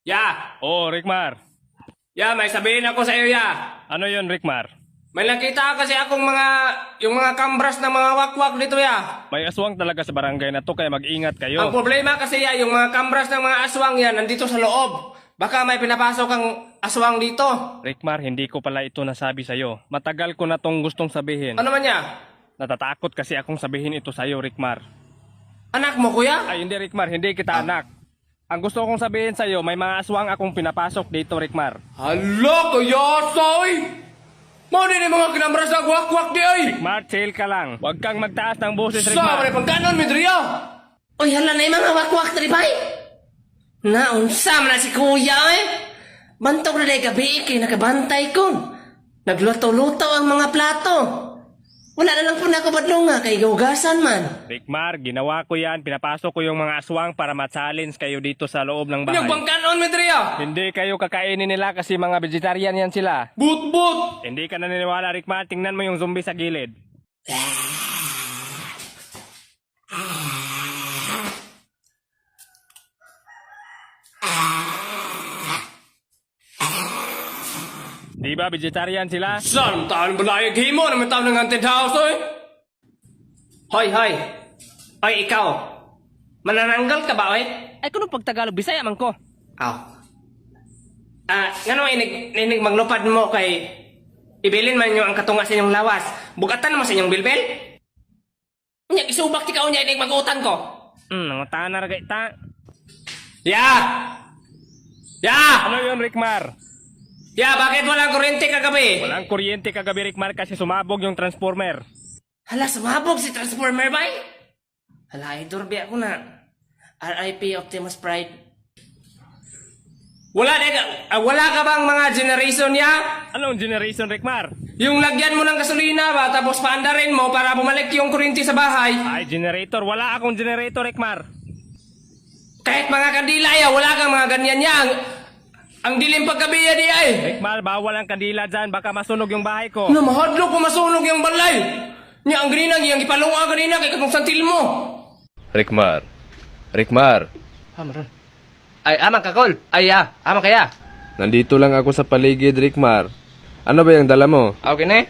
Ya! Oo, Rickmar. Ya, may sabihin ako sa iyo, ya! Ano yon, Rickmar? May nakita kasi akong yung mga kambras na mga wakwak dito, ya! May aswang talaga sa barangay na to kaya mag-ingat Ang kayo. problema kasi, ya, yung mga kambras ng mga aswang yan, nandito sa loob. Baka may pinapasok ang aswang dito. Rickmar, hindi ko pala ito nasabi sa'yo. Matagal ko na tong gustong sabihin. Ano man, ya? Natatakot kasi akong sabihin ito sa'yo, Rickmar. Anak mo, kuya? Ay, hindi, Rickmar. Hindi kita anak. Ang gusto kong sabihin sa'yo, may mga aswang akong pinapasok dito, Rickmar. Hala, kuya, soy! Mau din yung mga kinambras na wakwak di, ay! Rickmar, chill ka lang. Huwag kang magtaas ng boses, Sa, Rickmar. may pagkanon, Midriya! Uy, hala na yung mga wakwak na bay. Naunsa man na si kuya eh. Bantog na day gabi kay nakabantay ko. Nagluto-luto ang mga plato. Wala na lang po na ako badlunga kay gaugasan man. Rickmar, ginawa ko yan. Pinapasok ko yung mga aswang para ma-challenge kayo dito sa loob ng bahay. Yung pagkanon, Midriya! Hindi kayo kakainin nila kasi mga vegetarian yan sila. But! Hindi ka naniniwala, Rickmar. Tingnan mo yung zombie sa gilid. Di ba vegetarian sila? Saan taon balayag himo naman taon ng haunted house, oy? Hoy, hoy. Hoy, ikaw. Manananggal ka ba, oy? Ay kuno pag Tagalog Bisaya man ko. Aw. Ngano inig maglupad mo kay ibilin man nyo ang katunga sa inyong lawas. Bugatan mo sa inyong bilbil? Nya isubak ti ka unya inig magutang ko. Nangutaan na ragay ta. Ya! Ya! Ano yun, Rickmar? Ya, bakit walang kuryente kagabi? Walang kuryente kagabi, Rickmar, kasi sumabog yung transformer. Hala sumabog si Transformer bay. Hala idorbi ako na. RIP Optimus Pride. Wala ka bang mga generation ya? Anong generation, Rickmar? Yung lagyan mo ng gasolina ba, tapos paandarin mo para bumalik yung kuryente sa bahay. Ay, generator. Wala akong generator, Rickmar. Kahit mga kandila ya, wala kang mga ganyan ya. Ang dilim paggabi ya di ay. Rickmar, bawal ang kandila dyan. Baka masunog yung bahay ko. Na mahadlok kung masunog yung balay. Nya ang grinang yung ipalunga kanina kay katong santil mo. Rickmar. Rickmar. Amaron. Ay, amang kakol. Ay, amang kaya. Nandito lang ako sa paligid, Rickmar. Ano ba yung dala mo? Okay na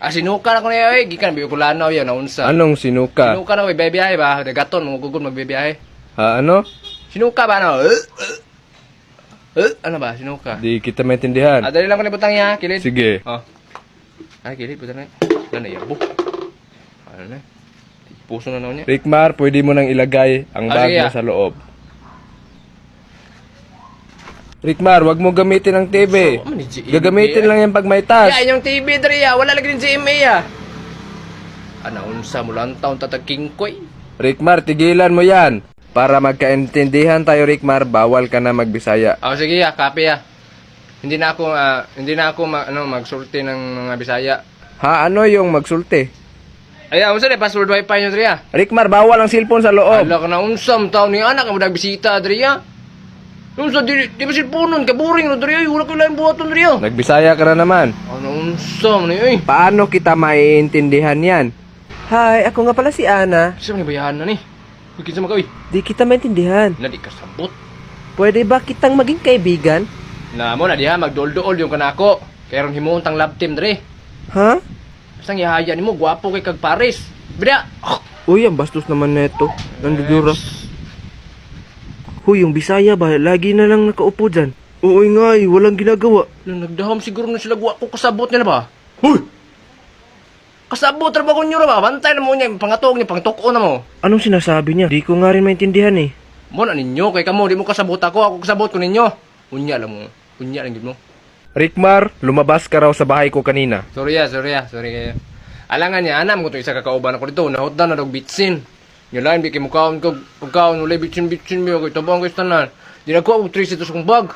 sinuka na ko na yun, gikan, biyo ko lanaw yan, naunsa. Anong sinuka? Sinuka na, bebiyahe ba? Dagaton, magugugol magbebiyahe. Ha, ano? Sinuka ba, ano? Ano ba, sinuka? Di kita maintindihan. Dali lang ko na butang niya, kilid. Sige. Oh. Ay, kilid, butang na. Ano na, yabo. Ano na? Puso na naman niya. Rickmar, pwede mo nang ilagay ang bag sige, mo sa loob. Rickmar, wag mo gamitin ang TV. Ano ni GMA? Gagamitin lang yan pag may task. Ya, yung TV, Dre, wala lagi ng GMA, Unsa mo lang taon tatagking koy. Rickmar, tigilan mo yan. Para magkaintindihan tayo, Rickmar, bawal ka na magbisaya. Oh, sige, copy, Hindi na ako magsulti ng mga Bisaya. Ha, ano yung magsulti? Ay, unsa na password wifi nyo, Dre, Rickmar, bawal ang cellphone sa loob. Ala ka na unsam taon ni anak mo nagbisita, Dre, Unsa di ba silponon ka boring no, Dre, wala ko lang buhaton, Dre, Nagbisaya ka na naman. Ano unsam ni, oy? Paano kita maiintindihan yan? Hi, ako nga pala si Ana. Isa man ni bayahan na ni. Uy, kinsa makawi? Di kita maintindihan. Na di ka sabot. Pwede ba kitang maging kaibigan? Na mo na diha magdol-dol yung kanako. Kaya ron himuon tang love team, Dre. Ha? Sang ihaya nimo gwapo kay kag Paris. Bida. Uy, ang bastos naman neto. Nandudura. Huy, yung Bisaya ba? Lagi na lang nakaupo dyan. Oo nga walang ginagawa. Nung nagdahom siguro na sila gwapo kasabot nila ba? Hoy! Kasabot ra ba ko nyo ra ba? Bantay na mo niya, pangatog niya, pangtuko na mo. Anong sinasabi niya? Di ko nga rin maintindihan eh. Mo na ninyo, kay kamo, di mo kasabot ako kasabot ko ninyo. Unya lang mo. Unya lang gid mo. Rickmar, lumabas ka raw sa bahay ko kanina. Sorry kayo. Alangan niya, anam ko to isa kakauban ako dito. Nahutdan na dog bitsin. Yung lain, biki mo kaon ko, pagkaon, ulay bitsin mo, kay tabang ko istanan. Di na ko, 3 ito sa kong bag.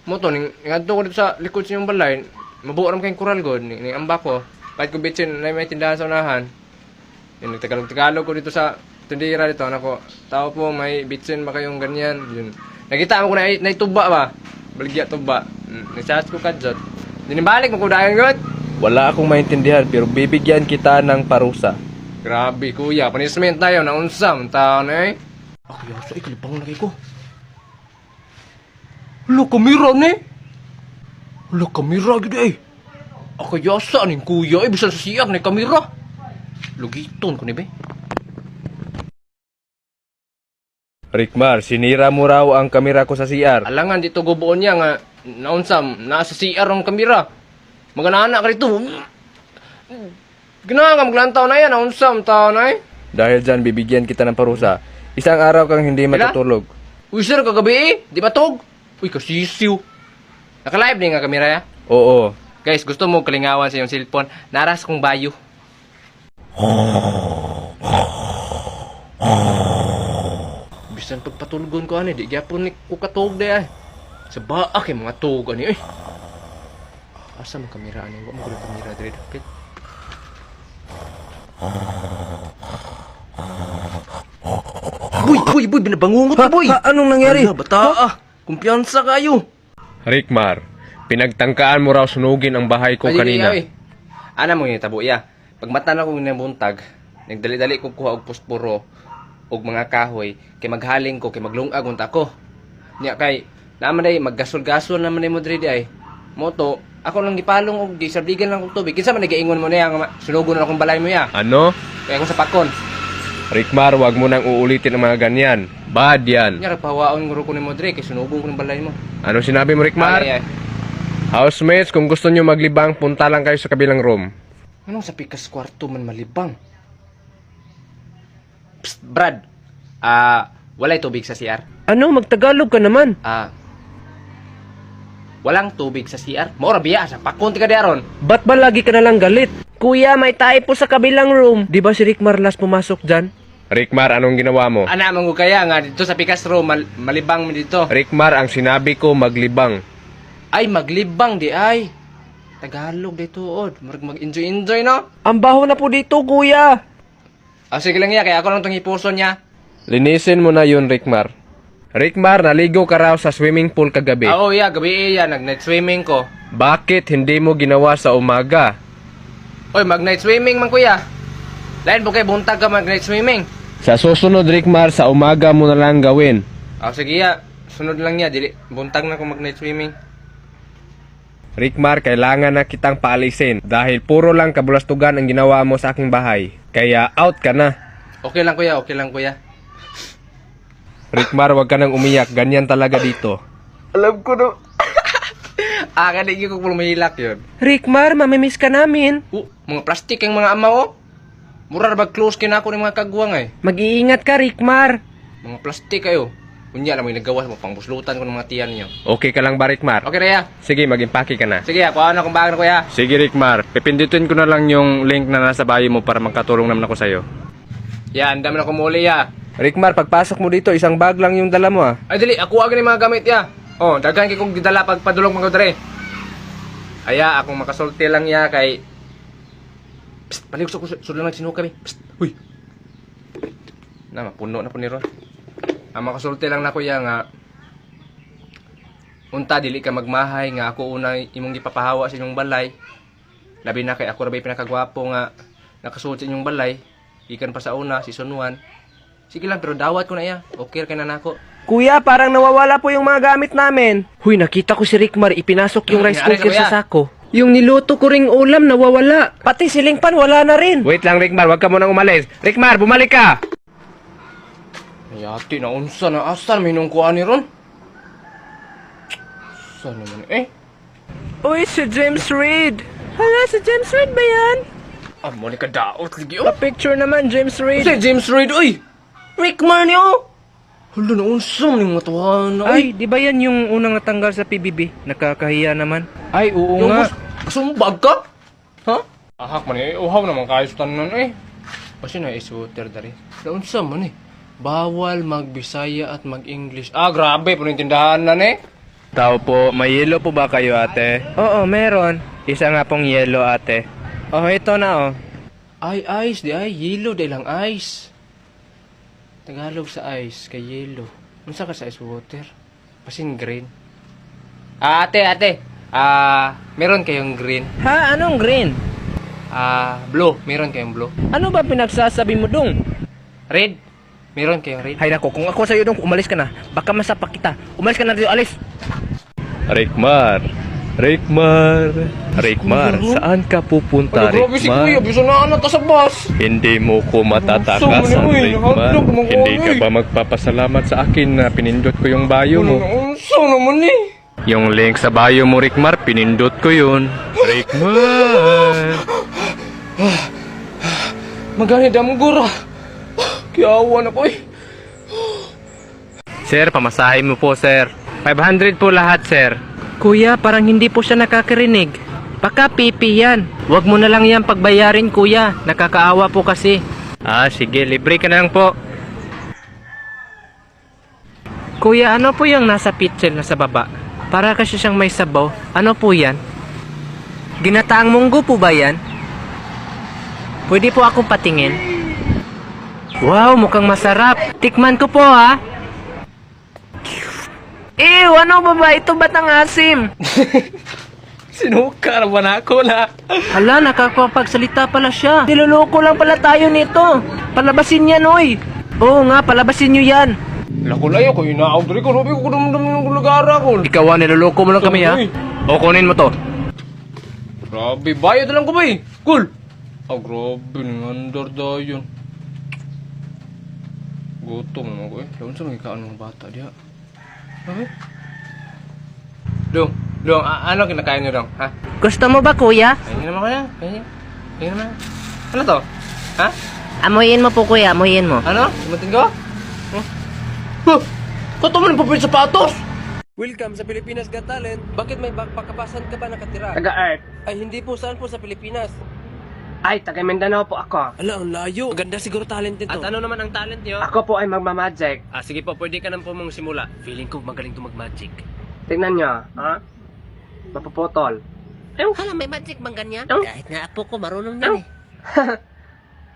Mo to, ngadto ko dito sa likod sa inyong balay. Mabuoram kayong kural god, ni amba ko. Kahit ko bitsin, na may tindahan sa unahan. Yung nagtagalog-tagalog ko dito sa tindira dito, nako. Tao po, may bitsin ba kayong ganyan? Yun. Nakita mo ko na ituba ba? Baligya tuba. Nagsahas ko kadyot. Dinibalik mo ko dahil god. Wala akong maintindihan pero bibigyan kita ng parusa. Grabe kuya, punishment tayo na unsam taon eh. Ako yaso, ikalipang lagi ko. Hala, kamera ni. Hala, kamera gid ay. Akayasa ning kuya ay bisan sa CR ni kamera. Lugiton ko ni be. Rickmar, sinira mo raw ang kamera ko sa CR. Alangan dito gubuon niya nga naunsam nasa CR ang kamera. Magana ka dito. Ginawa ka maglantaw na yan, naunsam tao na eh. Dahil dyan, bibigyan kita ng parusa. Isang araw kang hindi matutulog. Uy sir, kagabi eh. Di ba tog? Uy, kasisiw. Naka-live na nga kamera ya. Oo. Guys, gusto mo kalingawan sa iyong cellphone? Naras kong bayo. Bisan pagpatulgon ko ani, di gyapon ni ko katog de ay. Sa baak yung mga tog ani eh. Asa man kamera ani? Wa mo ko kamera dire dapit. Boy, binabangungot ka, boy. Anong nangyari? Ala, bata ah. Kumpiyansa kayo. Rickmar, pinagtangkaan mo raw sunugin ang bahay ko kanina. Ana mo yung tabo, ya. Pag mata na ko buntag, nagdali-dali ko kuha og posporo og mga kahoy, kay maghaling ko, kay maglungag unta ko. Nya kay, naman ay maggasol-gasol naman ay mo diri ay. Moto, ako lang gipalong og gisardigan lang kong tubig. Kinsa man nagaingon mo na yang sunugon na akong balay mo ya. Ano? Kaya akong sa pakon. Rickmar, wag mo nang uulitin ang mga ganyan. Bad yan. Nya pawaon nguro ko ni mo diri kay sunugon ko ng balay mo. Ano sinabi mo, Rickmar? Ay. Housemates, kung gusto nyo maglibang, punta lang kayo sa kabilang room. Anong sa pikas kwarto man malibang? Psst, Brad. Walay tubig sa CR. Ano, magtagalog ka naman. Walang tubig sa CR. Maura biya sa pakon ti ka diaron. Ba't ba lagi ka nalang galit? Kuya, may typo sa kabilang room. Di ba si Rick Marlas pumasok dyan? Rickmar, anong ginawa mo? Ana man ko kaya nga dito sa pikas room malibang mi dito. Rickmar, ang sinabi ko, maglibang. Ay maglibang di ay. Tagalog dito od. Mag-enjoy no. Ang baho na po dito, kuya. Sige lang ya, kaya ako lang tong hipuson niya. Linisin mo na yun, Rickmar. Rickmar, naligo ka raw sa swimming pool kagabi. Oo ya, gabi ya, nag-night swimming ko. Bakit hindi mo ginawa sa umaga? Oy, mag-night swimming man kuya. Lain po kay buntag ka mag-night swimming. Sa susunod, Rickmar, sa umaga mo na lang gawin. Sige ya, sunod lang niya, dili buntag na ko mag-night swimming. Rickmar, kailangan na kitang paalisin dahil puro lang kabulastugan ang ginawa mo sa aking bahay. Kaya out ka na. Okay lang kuya, okay lang kuya. Rickmar, wag ka nang umiyak. Ganyan talaga dito. Alam ko no. Kanigi ko pumahilak yun. Rickmar, mamimiss ka namin. Mga plastic yung mga ama oh. Mura ba close kinako ng mga kagwang eh. Mag-iingat ka, Rickmar. Mga plastic kayo. Kunya lang may nagawa mo pang buslutan ko ng mga tiyan niyo. Okay ka lang ba, Rickmar? Okay Rhea. Sige, mag-impake ka na. Sige, kuha na akong bago kuya. Sige, Rickmar. Pipindutin ko na lang yung link na nasa bio mo para magkatulong naman ako sa'yo. Yan, dami na kumuli ya. Rickmar, pagpasok mo dito, isang bag lang yung dala mo ah. Ay dili, ako agad yung mga gamit ya. Oh, daghan kay kong gidala pag padulong mga dre. Aya, akong makasulti lang ya kay psst, balik ko sulang nagsinuka kami. Psst, huy. Na, mapuno na po ni Ron. Ang makasulti lang na ko ya nga unta dili ka magmahay nga ako una imong gipapahawa sa inyong balay. Labi na kay ako ra bay pinakagwapo nga nakasulti inyong balay. Ikan pa sa una, season 1. Sige lang, pero dawat ko na ya. Okay ka na nako. Kuya, parang nawawala po yung mga gamit namin. Huy, nakita ko si Rickmar, ipinasok yung rice Nangyari cooker na, sa sako. Yung niluto ko ring ulam, nawawala. Pati siling pan, wala na rin. Wait lang, Rickmar. Wag ka munang umalis. Rickmar, bumalik ka! Ayati na unsa na asan may nung kuha ni Ron. Saan naman Uy, si James Reid. Hala, si James Reid ba yan? mo ni ka daot lagi oh. Pa-picture naman, James Reid. Si James Reid, oy! Rickmar niyo! Hala na unsa ning mga tawanan Ay, di ba yan yung unang natanggal sa PBB? Nakakahiya naman. Ay, oo nga. Kasumbag ka? Ha? Ahak man eh, uhaw naman kayo sa tanan eh. Kasi na isuter dari. Unsa man eh. Bawal magbisaya at mag-English. Grabe, punintindahan na eh. Tao po, may yelo po ba kayo, ate? Oo, meron. Isa nga pong yelo, ate. Oh, ito na oh. Ay, ice, di ay. Yellow, di lang ice. Tagalog sa ice, kay yellow. Unsa ka sa ice water? Pasin green. Ate. Meron kayong green. Ha? Anong green? Blue. Meron kayong blue. Ano ba pinagsasabi mo dong? Red. Meron kayong red. Hay nako, kung ako sa'yo dong, umalis ka na. Baka masapak kita. Umalis ka na dito, alis. Rikmar, saan ka pupunta, Ano, grabe si kuya, bisa na anak ka sa bus. Hindi mo ko matatakasan, Unsa mo ni, Rikmar. nahadlok mo ko, Hindi ka oy. ba magpapasalamat sa akin na pinindot ko yung bio mo? Unsa naman ni? Yung link sa bio mo, Rikmar, pinindot ko yun. Rikmar! Magani damong gura. Kiawa na po eh. Sir, pamasahin mo po, sir. 500 po lahat, sir. Kuya, parang hindi po siya nakakarinig. Baka pipi yan. Huwag mo na lang yan pagbayarin, kuya. Nakakaawa po kasi. Ah, sige, libre ka na lang po. Kuya, ano po yung nasa pitchel na sa baba? Para kasi siyang may sabaw. Ano po yan? Ginataang munggo po ba yan? Pwede po akong patingin? Wow, mukhang masarap. Tikman ko po, ha? Ew, ano ba ba? Ito ba't ang asim? Sinukar ba na ako na? Hala, nakakapagsalita pala siya. Niloloko lang pala tayo nito. Palabasin yan, oy. Oo nga, palabasin nyo yan. Lako layo ko, inaaw dali ko. Rubi ko kudum-dum ng lugar ako. Ikaw, niloloko mo lang kami, ha? O, kunin mo to. Grabe, bayad na lang ko ba eh. Cool. Ah, grabe, nangar dayon. Gutom naman ko eh. Lawan sa mga kaan mga bata diya. Okay? Dong, ano kinakain niyo dong? Ha? Gusto mo ba, kuya? Kainin naman kaya? Kainin naman. Ano to? Ha? Amoyin mo po, kuya. Amoyin mo. Ano? Sumatin ko? Huh? Kato mo ng papel sapatos? Welcome sa Pilipinas Got Talent. Bakit may pagkapasan ka ba nakatira? Taga-art. Ay, hindi po. Saan po sa Pilipinas? Ay, taga Mindanao po ako. Ala, ang layo. Maganda siguro talent nito. At ano naman ang talent niyo? Ako po ay magmamagic. Ah, sige po. Pwede ka nang po mong simula. Feeling ko magaling to mag-magic. Tingnan nyo, ha? Mapuputol. Hala, may magic bang ganyan? Kahit nga apo ko, marunong yan eh.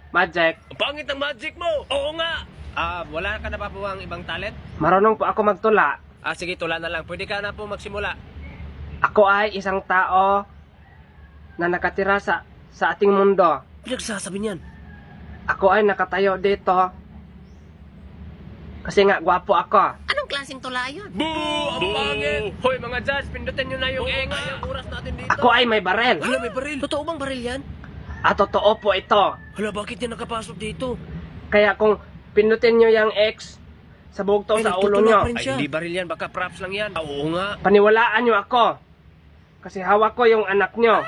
Magic. Ang pangit ang magic mo! Oo nga! Ah, wala ka na pa po ang ibang talent? Marunong po ako magtula. Ah, sige, tula na lang. Pwede ka na po magsimula. Ako ay isang tao na nakatira sa ating mundo. Pinagsasabi niyan. Ako ay nakatayo dito kasi nga gwapo ako. Anong klaseng tula yun? Boo! Ang pangit! Hoy, mga judge, pindutin nyo na yung enga. Yung oras natin dito. Ako ay may barel. Hala, may baril. Totoo bang baril yan? At totoo po ito. Hala, bakit yan nakapasok dito? Kaya kung pindutin nyo yung X sa bugtong sa ulo nyo, Ay, hindi baril yan. Baka props lang yan. Ah, oo nga. paniwalaan nyo ako. Kasi hawak ko yung anak nyo.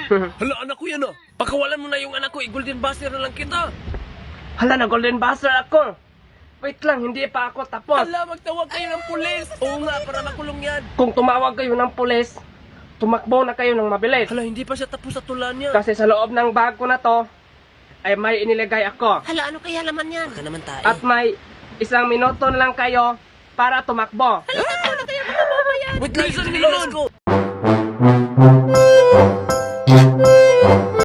Hala, anak ko yan ah. Pakawalan mo na yung anak ko. I-golden buster na lang kita. Hala, na golden buzzer ako. Wait lang, hindi pa ako tapos. Hala, magtawag kayo ng pulis. Oo nga, para makulong yan. Kung tumawag kayo ng pulis, tumakbo na kayo ng mabilis. Hala, hindi pa siya tapos sa tula niya. Kasi sa loob ng bag ko na to, ay may inilagay ako. Hala, ano kaya laman yan? Baka naman tayo. At may 1 minuto lang kayo para tumakbo. Wait lang, isang minuto.